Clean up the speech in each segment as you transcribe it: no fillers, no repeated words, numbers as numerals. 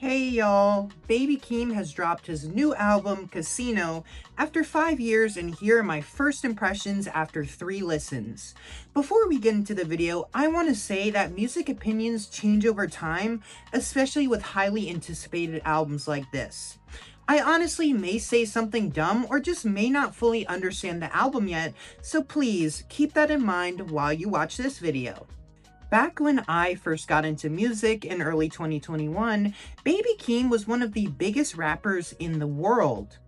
Hey y'all, Baby Keem has dropped his new album, Casino, after 5 years, and here are my first impressions after 3 listens. Before we get into the video, I want to say that music opinions change over time, especially with highly anticipated albums like this. I honestly may say something dumb or just may not fully understand the album yet, so please keep that in mind while you watch this video. Back when I first got into music in early 2021, Baby Keem was one of the biggest rappers in the world.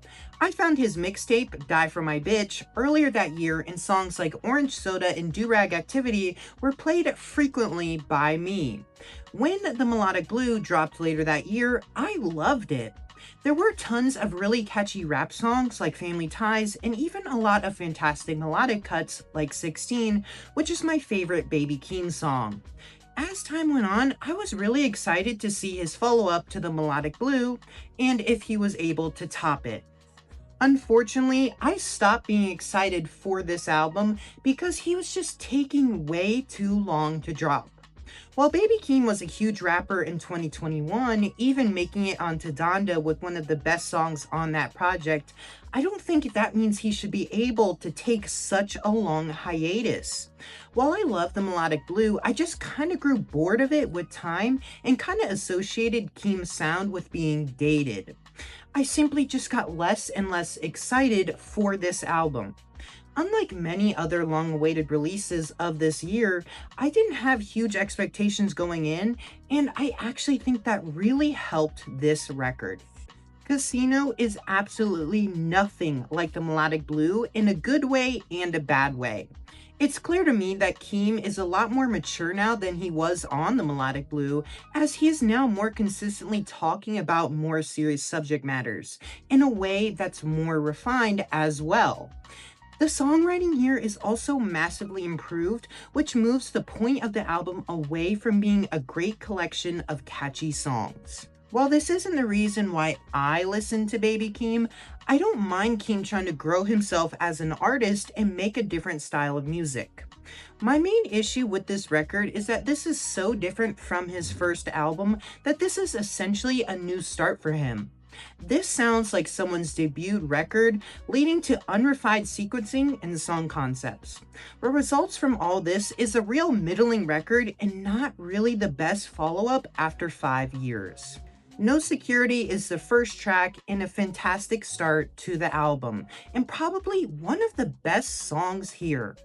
I found his mixtape, Die For My Bitch, earlier that year, and songs like Orange Soda and Do-Rag Activity were played frequently by me. When The Melodic Blue dropped later that year, I loved it. There were tons of really catchy rap songs like Family Ties, and even a lot of fantastic melodic cuts like 16, which is my favorite Baby Keem song. As time went on, I was really excited to see his follow-up to The Melodic Blue, and if he was able to top it. Unfortunately, I stopped being excited for this album because he was just taking way too long to drop. While Baby Keem was a huge rapper in 2021, even making it onto Donda with one of the best songs on that project, I don't think that means he should be able to take such a long hiatus. While I love The Melodic Blue, I just kind of grew bored of it with time and kind of associated Keem's sound with being dated. I simply just got less and less excited for this album. Unlike many other long-awaited releases of this year, I didn't have huge expectations going in, and I actually think that really helped this record. Casino is absolutely nothing like The Melodic Blue in a good way and a bad way. It's clear to me that Keem is a lot more mature now than he was on The Melodic Blue, as he is now more consistently talking about more serious subject matters, in a way that's more refined as well. The songwriting here is also massively improved, which moves the point of the album away from being a great collection of catchy songs. While this isn't the reason why I listen to Baby Keem, I don't mind Keem trying to grow himself as an artist and make a different style of music. My main issue with this record is that this is so different from his first album that this is essentially a new start for him. This sounds like someone's debut record, leading to unrefined sequencing and song concepts. What results from all this is a real middling record and not really the best follow-up after 5 years. No Security is the first track and a fantastic start to the album, and probably one of the best songs here.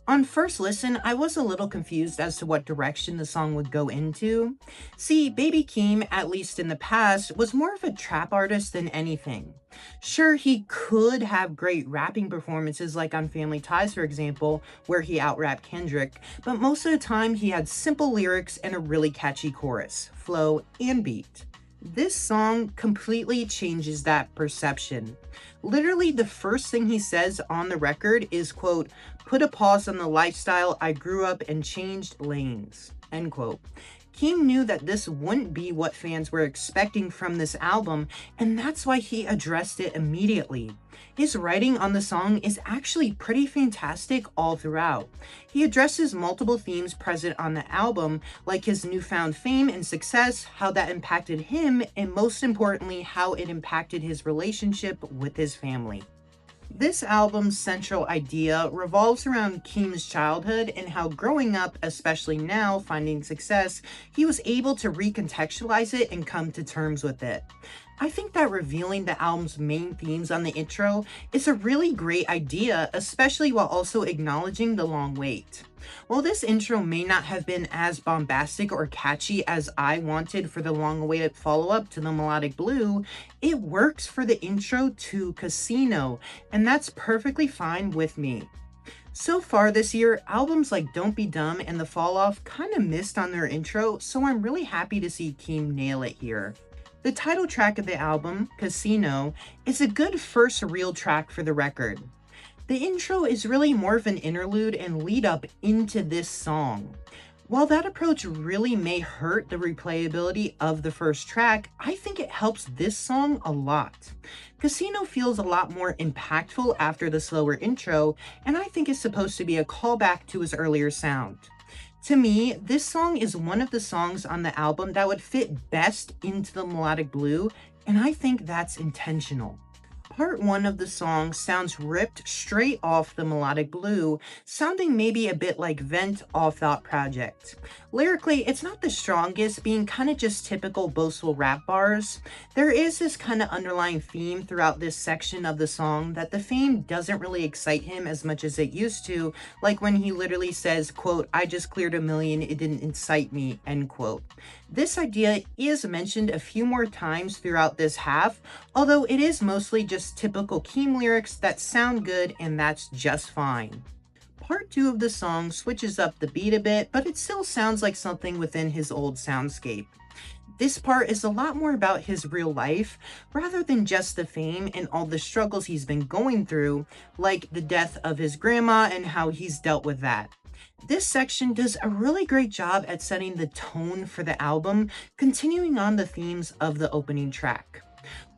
On first listen, I was a little confused as to what direction the song would go into. See, Baby Keem, at least in the past, was more of a trap artist than anything. Sure, he could have great rapping performances like on Family Ties, for example, where he out-rapped Kendrick, but most of the time he had simple lyrics and a really catchy chorus, flow, and beat. This song completely changes that perception. Literally, the first thing he says on the record is, quote, "Put a pause on the lifestyle, I grew up and changed lanes," end quote. Keem knew that this wouldn't be what fans were expecting from this album, and that's why he addressed it immediately. His writing on the song is actually pretty fantastic all throughout. He addresses multiple themes present on the album, like his newfound fame and success, how that impacted him, and most importantly, how it impacted his relationship with his family. This album's central idea revolves around Keem's childhood and how growing up, especially now finding success, he was able to recontextualize it and come to terms with it. I think that revealing the album's main themes on the intro is a really great idea, especially while also acknowledging the long wait. While this intro may not have been as bombastic or catchy as I wanted for the long-awaited follow-up to The Melodic Blue, it works for the intro to Casino, and that's perfectly fine with me. So far this year, albums like Don't Be Dumb and The Fall Off kinda missed on their intro, so I'm really happy to see Keem nail it here. The title track of the album, Casino, is a good first real track for the record. The intro is really more of an interlude and lead up into this song. While that approach really may hurt the replayability of the first track, I think it helps this song a lot. Casino feels a lot more impactful after the slower intro, and I think it's supposed to be a callback to his earlier sound. To me, this song is one of the songs on the album that would fit best into the melodic blue, and I think that's intentional. Part 1 of the song sounds ripped straight off the melodic blue, sounding maybe a bit like Vent off that project. Lyrically, it's not the strongest, being kind of just typical boastful rap bars. There is this kind of underlying theme throughout this section of the song that the fame doesn't really excite him as much as it used to, like when he literally says, quote, "I just cleared a million, it didn't incite me," end quote. This idea is mentioned a few more times throughout this half, although it is mostly just typical Keem lyrics that sound good, and that's just fine. Part 2 of the song switches up the beat a bit, but it still sounds like something within his old soundscape. This part is a lot more about his real life, rather than just the fame and all the struggles he's been going through, like the death of his grandma and how he's dealt with that. This section does a really great job at setting the tone for the album, continuing on the themes of the opening track.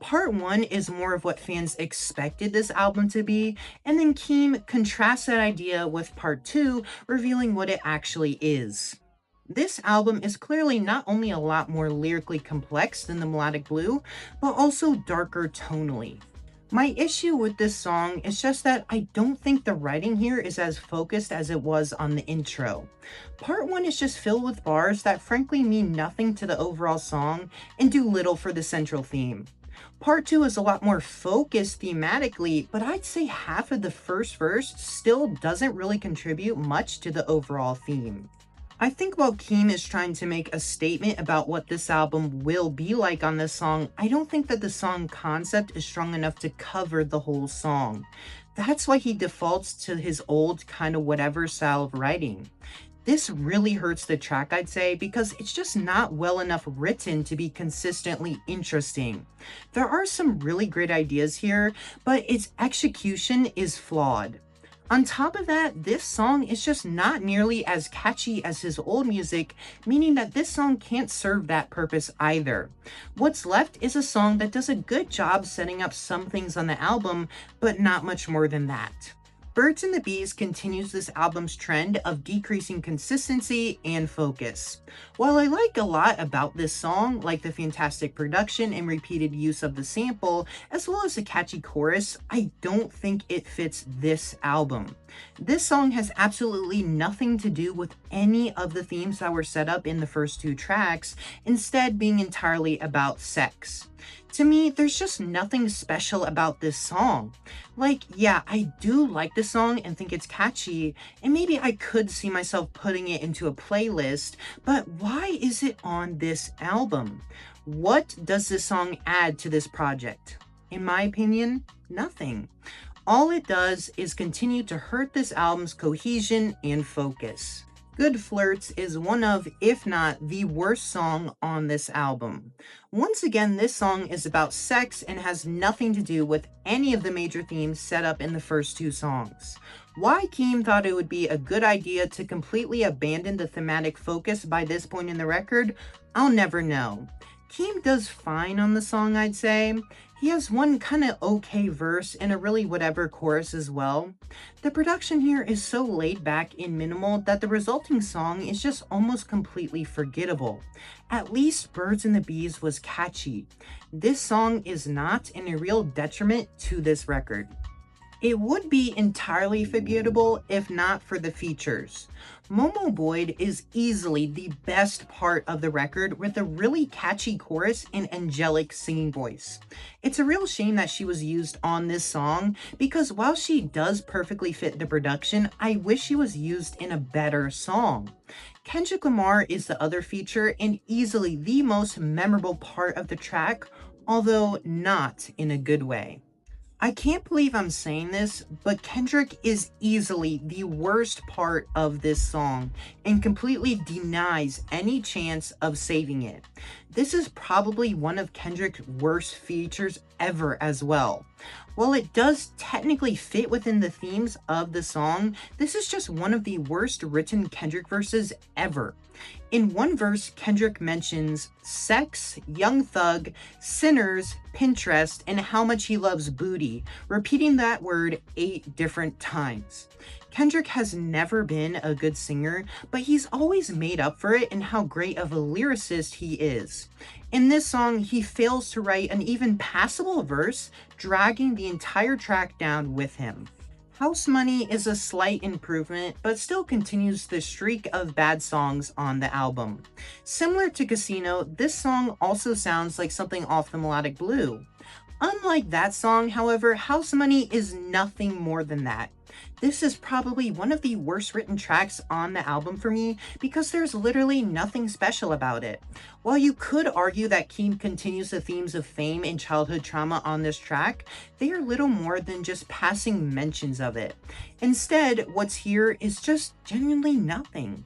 Part 1 is more of what fans expected this album to be, and then Keem contrasts that idea with Part 2, revealing what it actually is. This album is clearly not only a lot more lyrically complex than the melodic blue, but also darker tonally. My issue with this song is just that I don't think the writing here is as focused as it was on the intro. Part 1 is just filled with bars that frankly mean nothing to the overall song and do little for the central theme. Part 2 is a lot more focused thematically, but I'd say half of the first verse still doesn't really contribute much to the overall theme. I think while Keem is trying to make a statement about what this album will be like on this song, I don't think that the song concept is strong enough to cover the whole song. That's why he defaults to his old kind of whatever style of writing. This really hurts the track, I'd say, because it's just not well enough written to be consistently interesting. There are some really great ideas here, but its execution is flawed. On top of that, this song is just not nearly as catchy as his old music, meaning that this song can't serve that purpose either. What's left is a song that does a good job setting up some things on the album, but not much more than that. Birds and the Bees continues this album's trend of decreasing consistency and focus. While I like a lot about this song, like the fantastic production and repeated use of the sample, as well as the catchy chorus, I don't think it fits this album. This song has absolutely nothing to do with any of the themes that were set up in the first 2 tracks, instead being entirely about sex. To me, there's just nothing special about this song. Like, yeah, I do like this song and think it's catchy, and maybe I could see myself putting it into a playlist, but why is it on this album? What does this song add to this project? In my opinion, nothing. All it does is continue to hurt this album's cohesion and focus. Good Flirts is one of, if not the worst song on this album. Once again, this song is about sex and has nothing to do with any of the major themes set up in the first 2 songs. Why Keem thought it would be a good idea to completely abandon the thematic focus by this point in the record, I'll never know. Keem does fine on the song, I'd say. He has one kind of okay verse and a really whatever chorus as well. The production here is so laid back and minimal that the resulting song is just almost completely forgettable. At least Birds and the Bees was catchy. This song is not, and a real detriment to this record. It would be entirely forgettable if not for the features. Momo Boyd is easily the best part of the record, with a really catchy chorus and angelic singing voice. It's a real shame that she was used on this song, because while she does perfectly fit the production, I wish she was used in a better song. Kendrick Lamar is the other feature and easily the most memorable part of the track, although not in a good way. I can't believe I'm saying this, but Kendrick is easily the worst part of this song and completely denies any chance of saving it. This is probably one of Kendrick's worst features ever as well. While it does technically fit within the themes of the song, this is just one of the worst written Kendrick verses ever. In one verse, Kendrick mentions sex, Young Thug, sinners, Pinterest, and how much he loves booty, repeating that word 8 different times. Kendrick has never been a good singer, but he's always made up for it in how great of a lyricist he is. In this song, he fails to write an even passable verse, dragging the entire track down with him. House Money is a slight improvement, but still continues the streak of bad songs on the album. Similar to Casino, this song also sounds like something off the Melodic Blue. Unlike that song, however, House Money is nothing more than that. This is probably one of the worst written tracks on the album for me because there's literally nothing special about it. While you could argue that Keem continues the themes of fame and childhood trauma on this track, they are little more than just passing mentions of it. Instead, what's here is just genuinely nothing.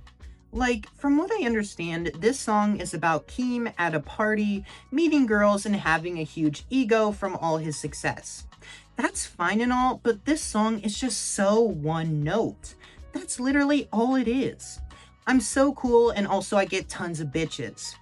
Like, from what I understand, this song is about Keem at a party, meeting girls and having a huge ego from all his success. That's fine and all, but this song is just so one note. That's literally all it is. I'm so cool and also I get tons of bitches.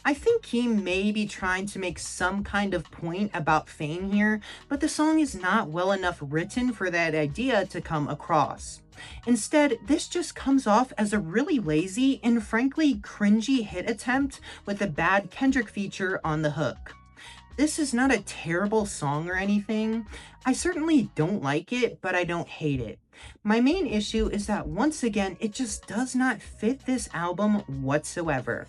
I think Keem may be trying to make some kind of point about fame here, but the song is not well enough written for that idea to come across. Instead, this just comes off as a really lazy and frankly cringy hit attempt with a bad Kendrick feature on the hook. This is not a terrible song or anything. I certainly don't like it, but I don't hate it. My main issue is that once again, it just does not fit this album whatsoever.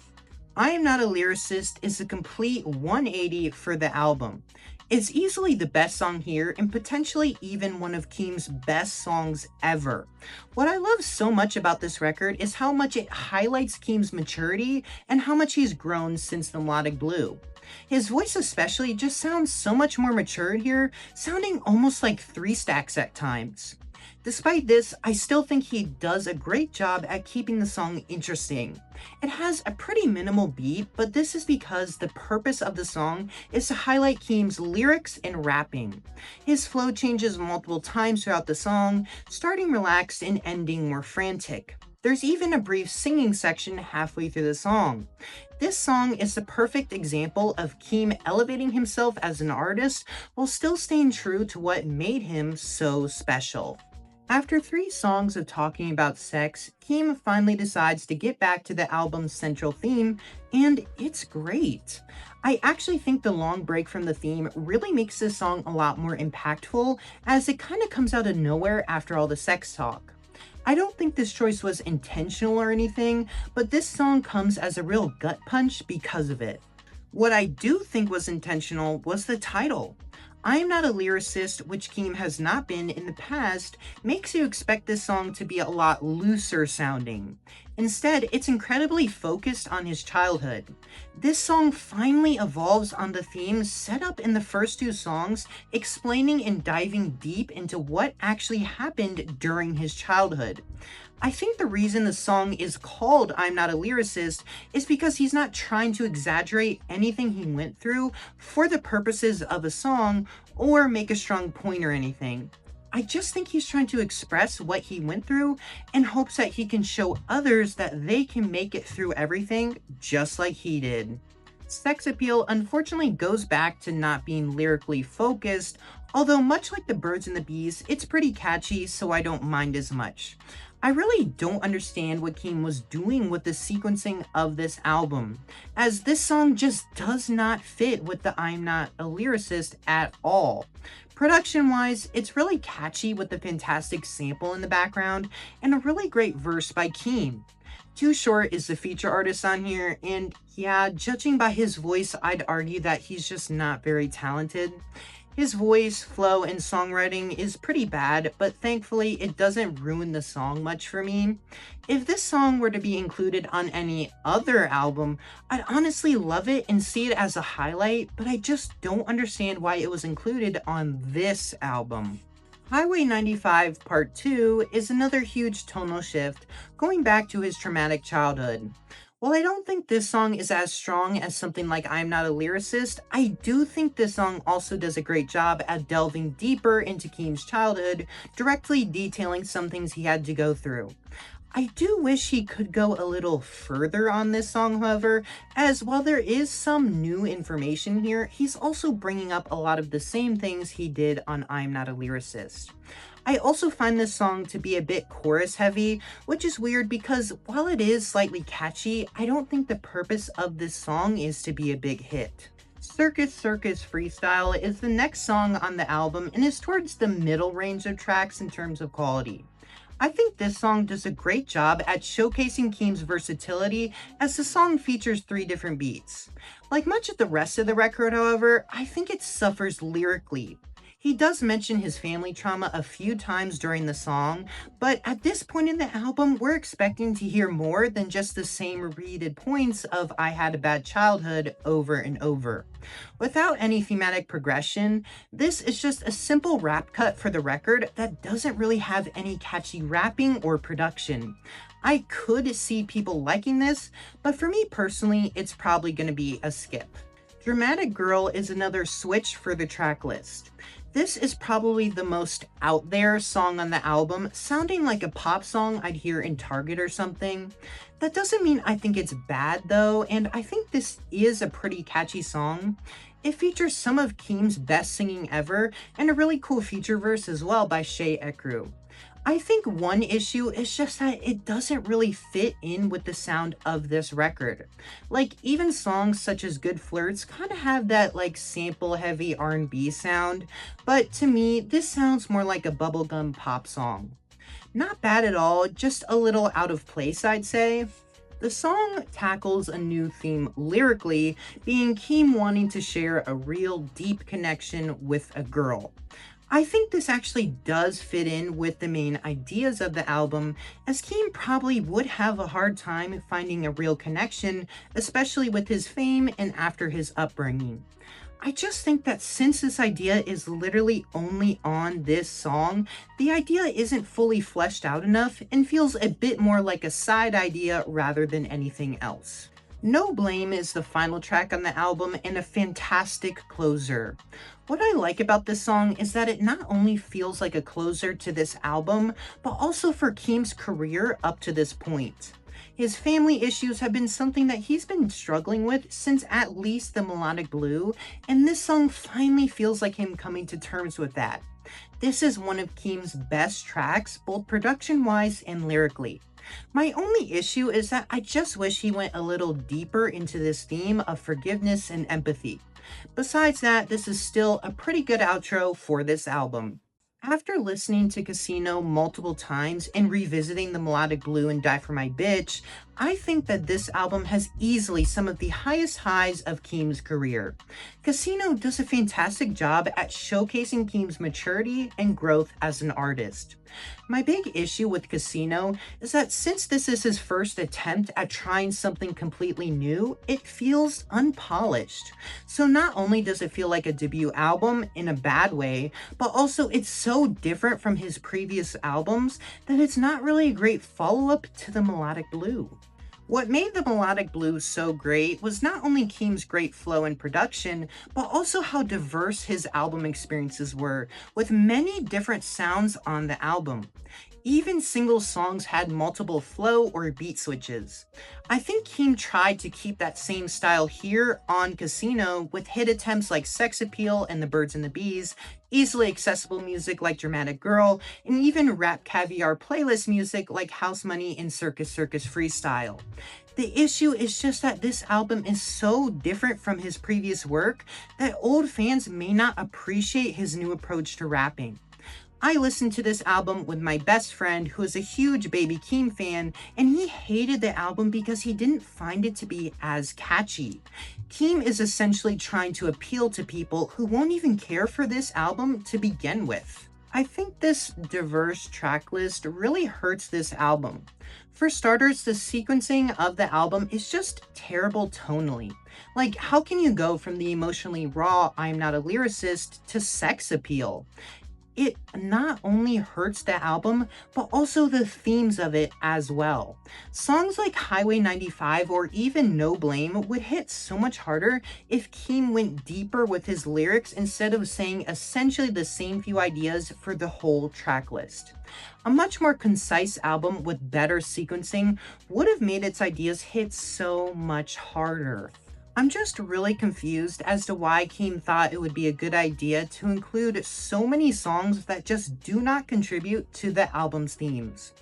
I Am Not a Lyricist is a complete 180 for the album. It's easily the best song here and potentially even one of Keem's best songs ever. What I love so much about this record is how much it highlights Keem's maturity and how much he's grown since the Melodic Blue. His voice especially just sounds so much more mature here, sounding almost like 3 Stacks at times. Despite this, I still think he does a great job at keeping the song interesting. It has a pretty minimal beat, but this is because the purpose of the song is to highlight Keem's lyrics and rapping. His flow changes multiple times throughout the song, starting relaxed and ending more frantic. There's even a brief singing section halfway through the song. This song is the perfect example of Keem elevating himself as an artist while still staying true to what made him so special. After 3 songs of talking about sex, Keem finally decides to get back to the album's central theme, and it's great. I actually think the long break from the theme really makes this song a lot more impactful, as it kind of comes out of nowhere after all the sex talk. I don't think this choice was intentional or anything, but this song comes as a real gut punch because of it. What I do think was intentional was the title. I Am Not a Lyricist, which Keem has not been in the past, makes you expect this song to be a lot looser sounding. Instead, it's incredibly focused on his childhood. This song finally evolves on the themes set up in the first 2 songs, explaining and diving deep into what actually happened during his childhood. I think the reason the song is called I'm Not a Lyricist is because he's not trying to exaggerate anything he went through for the purposes of a song or make a strong point or anything. I just think he's trying to express what he went through in hopes that he can show others that they can make it through everything just like he did. Sex Appeal unfortunately goes back to not being lyrically focused, although much like the Birds and the Bees, it's pretty catchy, so I don't mind as much. I really don't understand what Keem was doing with the sequencing of this album, as this song just does not fit with the I'm Not a Lyricist at all. Production-wise, it's really catchy with the fantastic sample in the background and a really great verse by Keem. Too Short is the feature artist on here, and yeah, judging by his voice, I'd argue that he's just not very talented. His voice, flow, and songwriting is pretty bad, but thankfully it doesn't ruin the song much for me. If this song were to be included on any other album, I'd honestly love it and see it as a highlight, but I just don't understand why it was included on this album. Highway 95 Part 2 is another huge tonal shift, going back to his traumatic childhood. While I don't think this song is as strong as something like I'm Not a Lyricist, I do think this song also does a great job at delving deeper into Keem's childhood, directly detailing some things he had to go through. I do wish he could go a little further on this song, however, as while there is some new information here, he's also bringing up a lot of the same things he did on I'm Not a Lyricist. I also find this song to be a bit chorus heavy, which is weird because while it is slightly catchy, I don't think the purpose of this song is to be a big hit. Circus Circus Freestyle is the next song on the album and is towards the middle range of tracks in terms of quality. I think this song does a great job at showcasing Keem's versatility as the song features 3 different beats. Like much of the rest of the record, however, I think it suffers lyrically. He does mention his family trauma a few times during the song, but at this point in the album, we're expecting to hear more than just the same repeated points of "I had a bad childhood" over and over. Without any thematic progression, this is just a simple rap cut for the record that doesn't really have any catchy rapping or production. I could see people liking this, but for me personally, it's probably going to be a skip. Dramatic Girl is another switch for the track list. This is probably the most out there song on the album, sounding like a pop song I'd hear in Target or something. That doesn't mean I think it's bad though, and I think this is a pretty catchy song. It features some of Keem's best singing ever, and a really cool feature verse as well by Shea Ekru. I think one issue is just that it doesn't really fit in with the sound of this record. Like, even songs such as Good Flirts kind of have that like sample heavy R&B sound, but to me, this sounds more like a bubblegum pop song. Not bad at all, just a little out of place, I'd say. The song tackles a new theme lyrically, being Keem wanting to share a real deep connection with a girl. I think this actually does fit in with the main ideas of the album, as Keem probably would have a hard time finding a real connection, especially with his fame and after his upbringing. I just think that since this idea is literally only on this song, the idea isn't fully fleshed out enough and feels a bit more like a side idea rather than anything else. No Blame is the final track on the album and a fantastic closer. What I like about this song is that it not only feels like a closer to this album, but also for Keem's career up to this point. His family issues have been something that he's been struggling with since at least the Melodic Blue, and this song finally feels like him coming to terms with that. This is one of Keem's best tracks, both production-wise and lyrically. My only issue is that I just wish he went a little deeper into this theme of forgiveness and empathy. Besides that, this is still a pretty good outro for this album. After listening to Casino multiple times and revisiting the Melodic Blue and Die For My Bitch, I think that this album has easily some of the highest highs of Keem's career. Casino does a fantastic job at showcasing Keem's maturity and growth as an artist. My big issue with Casino is that since this is his first attempt at trying something completely new, it feels unpolished. So not only does it feel like a debut album in a bad way, but also it's so different from his previous albums that it's not really a great follow-up to the Melodic Blue. What made the Melodic Blue so great was not only Keem's great flow and production, but also how diverse his album experiences were, with many different sounds on the album. Even single songs had multiple flow or beat switches. I think Keem tried to keep that same style here on Casino with hit attempts like Sex Appeal and The Birds and the Bees, easily accessible music like Dramatic Girl, and even Rap Caviar playlist music like House Money and Circus Circus Freestyle. The issue is just that this album is so different from his previous work that old fans may not appreciate his new approach to rapping. I listened to this album with my best friend who is a huge Baby Keem fan, and he hated the album because he didn't find it to be as catchy. Keem is essentially trying to appeal to people who won't even care for this album to begin with. I think this diverse track list really hurts this album. For starters, the sequencing of the album is just terrible tonally. Like, how can you go from the emotionally raw "I'm not a lyricist" to Sex Appeal? It not only hurts the album, but also the themes of it as well. Songs like Highway 95 or even No Blame would hit so much harder if Keem went deeper with his lyrics instead of saying essentially the same few ideas for the whole track list. A much more concise album with better sequencing would have made its ideas hit so much harder. I'm just really confused as to why Keem thought it would be a good idea to include so many songs that just do not contribute to the album's themes.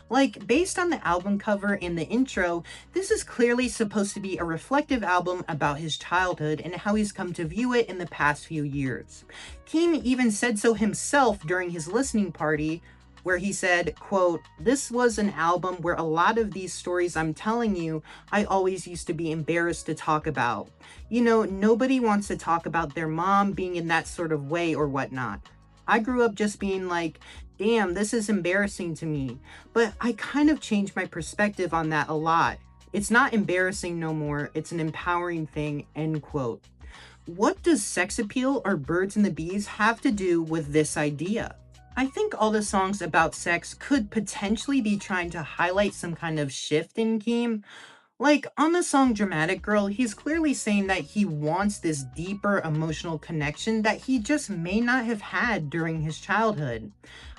Like, based on the album cover and the intro, this is clearly supposed to be a reflective album about his childhood and how he's come to view it in the past few years. Keem even said so himself during his listening party, where he said, quote, "This was an album where a lot of these stories I'm telling you, I always used to be embarrassed to talk about. You know, nobody wants to talk about their mom being in that sort of way or whatnot. I grew up just being like, damn, this is embarrassing to me. But I kind of changed my perspective on that a lot. It's not embarrassing no more, it's an empowering thing," end quote. What does sex appeal or birds and the bees have to do with this idea? I think all the songs about sex could potentially be trying to highlight some kind of shift in Keem. Like on the song Dramatic Girl, he's clearly saying that he wants this deeper emotional connection that he just may not have had during his childhood.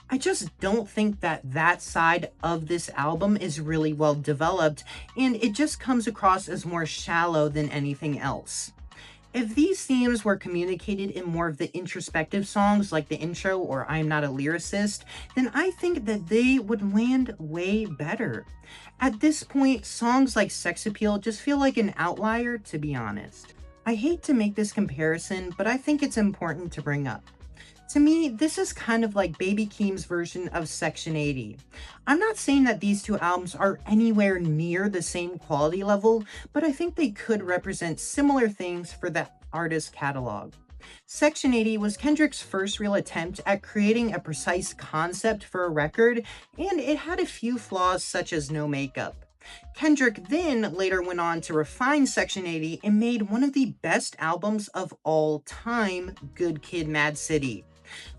I just don't think that that side of this album is really well developed, and it just comes across as more shallow than anything else. If these themes were communicated in more of the introspective songs like the intro or I'm Not a Lyricist, then I think that they would land way better. At this point, songs like Sex Appeal just feel like an outlier, to be honest. I hate to make this comparison, but I think it's important to bring up. To me, this is kind of like Baby Keem's version of Section 80. I'm not saying that these two albums are anywhere near the same quality level, but I think they could represent similar things for the artist's catalog. Section 80 was Kendrick's first real attempt at creating a precise concept for a record, and it had a few flaws such as no makeup. Kendrick then later went on to refine Section 80 and made one of the best albums of all time, Good Kid, Mad City.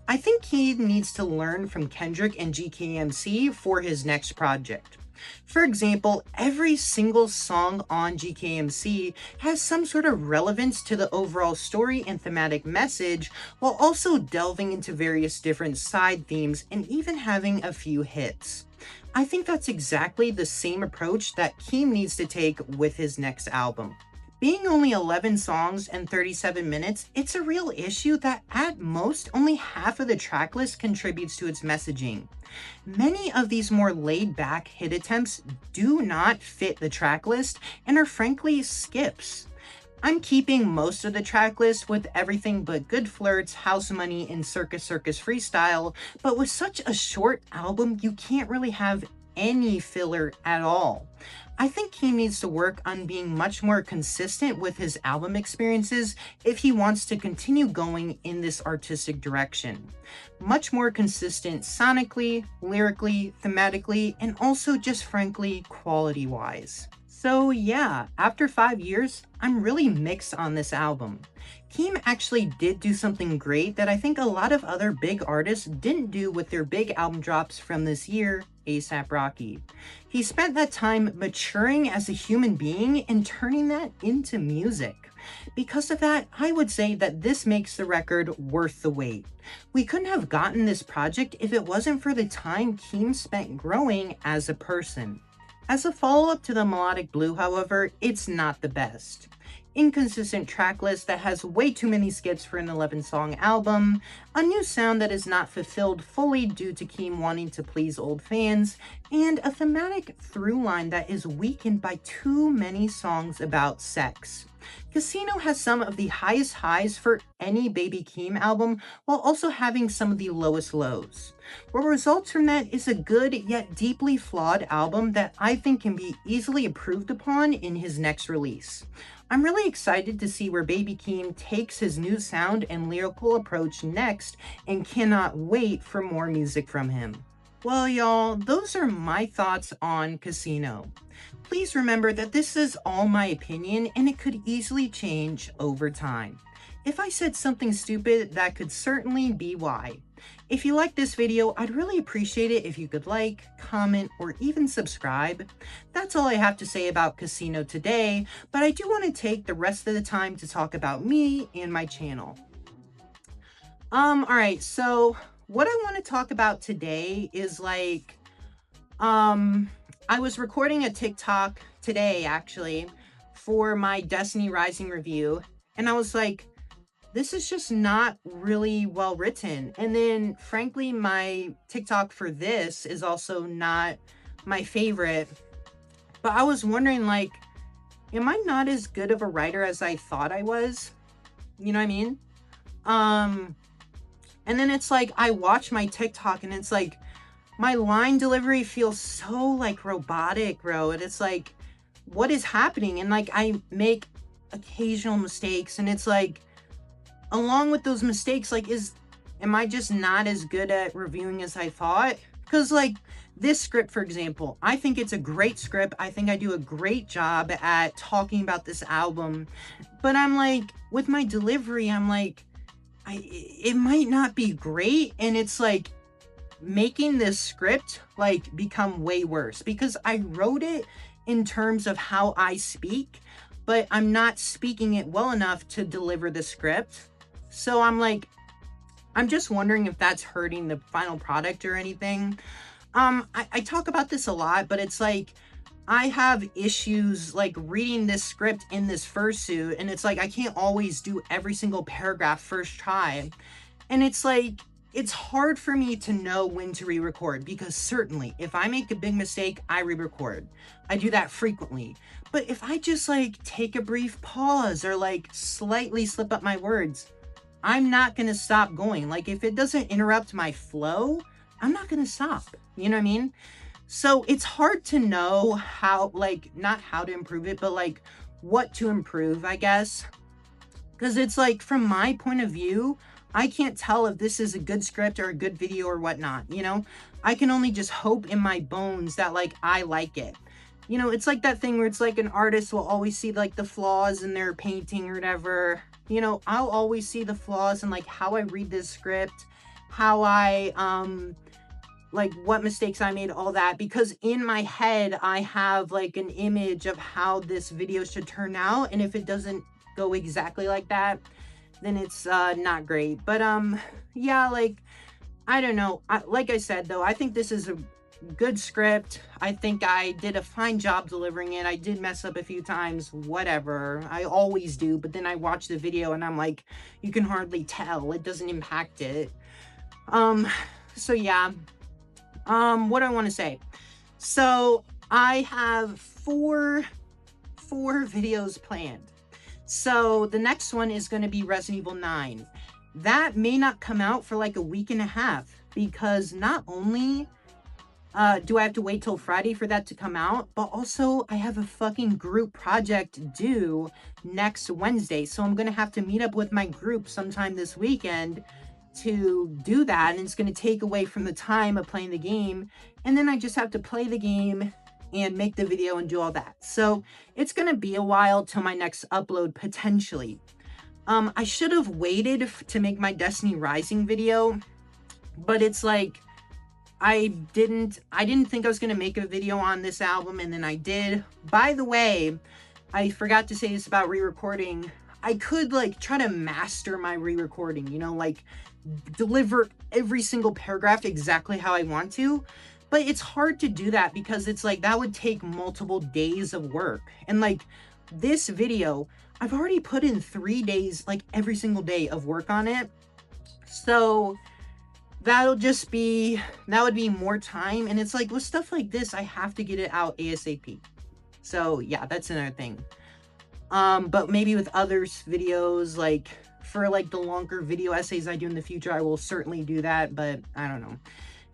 I think he needs to learn from Kendrick and GKMC for his next project. For example, every single song on GKMC has some sort of relevance to the overall story and thematic message, while also delving into various different side themes and even having a few hits. I think that's exactly the same approach that Keem needs to take with his next album. Being only 11 songs and 37 minutes, it's a real issue that at most only half of the tracklist contributes to its messaging. Many of these more laid-back hit attempts do not fit the tracklist and are frankly skips. I'm keeping most of the tracklist with everything but Good Flirts, House Money, and Circus Circus Freestyle, but with such a short album, you can't really have any filler at all. I think he needs to work on being much more consistent with his album experiences if he wants to continue going in this artistic direction. Much more consistent sonically, lyrically, thematically, and also just frankly quality-wise. So yeah, after 5 years, I'm really mixed on this album. Keem actually did do something great that I think a lot of other big artists didn't do with their big album drops from this year, A$AP Rocky. He spent that time maturing as a human being and turning that into music. Because of that, I would say that this makes the record worth the wait. We couldn't have gotten this project if it wasn't for the time Keem spent growing as a person. As a follow-up to the Melodic Blue, however, it's not the best. Inconsistent tracklist that has way too many skits for an 11-song album, a new sound that is not fulfilled fully due to Keem wanting to please old fans, and a thematic through line that is weakened by too many songs about sex. Casino has some of the highest highs for any Baby Keem album, while also having some of the lowest lows. What results from that is a good yet deeply flawed album that I think can be easily improved upon in his next release. I'm really excited to see where Baby Keem takes his new sound and lyrical approach next, and cannot wait for more music from him. Well, y'all, those are my thoughts on Casino. Please remember that this is all my opinion and it could easily change over time. If I said something stupid, that could certainly be why. If you liked this video, I'd really appreciate it if you could like, comment, or even subscribe. That's all I have to say about Casino today, but I do want to take the rest of the time to talk about me and my channel. Alright, so what I want to talk about today is I was recording a TikTok today actually for my Destiny Rising review, and I was like, this is just not really well written. And then, frankly, my TikTok for this is also not my favorite. But I was wondering, like, am I not as good of a writer as I thought I was? You know what I mean? And then it's like, I watch my TikTok and it's like, my line delivery feels so like robotic, bro. And it's like, what is happening? And like, I make occasional mistakes, and it's like, along with those mistakes, like, am I just not as good at reviewing as I thought? Because like this script, for example, I think it's a great script. I think I do a great job at talking about this album, but I'm like, with my delivery, I'm like, it might not be great, and it's like making this script like become way worse because I wrote it in terms of how I speak, but I'm not speaking it well enough to deliver the script. So I'm like, I'm just wondering if that's hurting the final product or anything. I talk about this a lot, but it's like, I have issues like reading this script in this fursuit, and it's like, I can't always do every single paragraph first try. And it's like, it's hard for me to know when to re-record, because certainly if I make a big mistake, I re-record. I do that frequently. But if I just like take a brief pause or like slightly slip up my words, I'm not going to stop going. Like, if it doesn't interrupt my flow, I'm not going to stop. You know what I mean? So it's hard to know how, like, not how to improve it, but like what to improve, I guess. Because it's like, from my point of view, I can't tell if this is a good script or a good video or whatnot, you know? I can only just hope in my bones that like I like it. You know, it's like that thing where it's like an artist will always see like the flaws in their painting or whatever. You know, I'll always see the flaws in like how I read this script, how I like what mistakes I made, all that, because in my head I have like an image of how this video should turn out, and if it doesn't go exactly like that, then it's not great. But yeah, like, I don't know. Like I said though, I think this is a good script. I think I did a fine job delivering it. I did mess up a few times, whatever, I always do, but then I watch the video and I'm like, you can hardly tell, it doesn't impact it. So yeah. What do I want to say? So I have four videos planned. So the next one is going to be Resident Evil 9. That may not come out for like a week and a half, because not only do I have to wait till Friday for that to come out, but also I have a fucking group project due next Wednesday. So I'm going to have to meet up with my group sometime this weekend to do that, and it's going to take away from the time of playing the game, and then I just have to play the game and make the video and do all that. So it's going to be a while till my next upload, potentially. I should have waited to make my Destiny Rising video, but it's like, I didn't think I was going to make a video on this album, and then I did. By the way, I forgot to say this about re-recording. I could like try to master my re-recording, you know, like deliver every single paragraph exactly how I want to, but it's hard to do that because it's like, that would take multiple days of work. And like this video, I've already put in 3 days, like every single day of work on it. So that would be more time. And it's like, with stuff like this, I have to get it out ASAP. So yeah, that's another thing. But maybe with others videos, like for like the longer video essays I do in the future, I will certainly do that, but I don't know.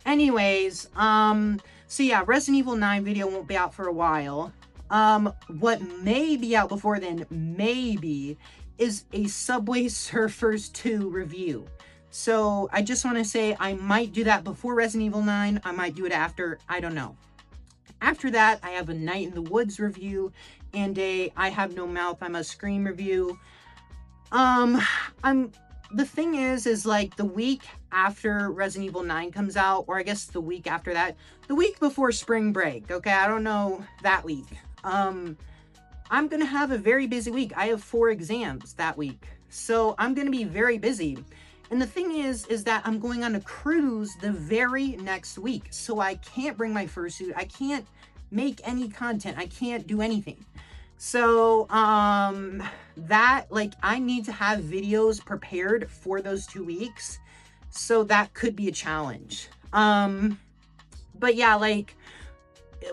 Anyways, so yeah, Resident Evil 9 video won't be out for a while. What may be out before then, maybe, is a Subway Surfers 2 review. So I just want to say, I might do that before Resident Evil 9, I might do it after, I don't know. After that, I have a Night in the Woods review and a I Have No Mouth, I Must Scream review. The thing is like the week after Resident Evil 9 comes out, or I guess the week after that, the week before spring break, okay, I don't know that week. I'm gonna have a very busy week. I have 4 exams that week, so I'm gonna be very busy. And the thing is that I'm going on a cruise the very next week, so I can't bring my fursuit, I can't make any content, I can't do anything. So, that, like, I need to have videos prepared for those 2 weeks. So that could be a challenge. But yeah, like,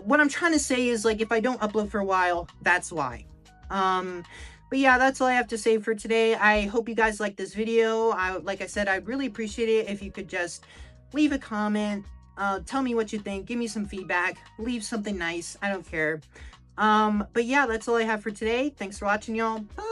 what I'm trying to say is, like, if I don't upload for a while, that's why. But yeah, that's all I have to say for today. I hope you guys like this video. Like I said, I'd really appreciate it if you could just leave a comment, tell me what you think, give me some feedback, leave something nice. I don't care. But yeah, that's all I have for today. Thanks for watching, y'all. Bye.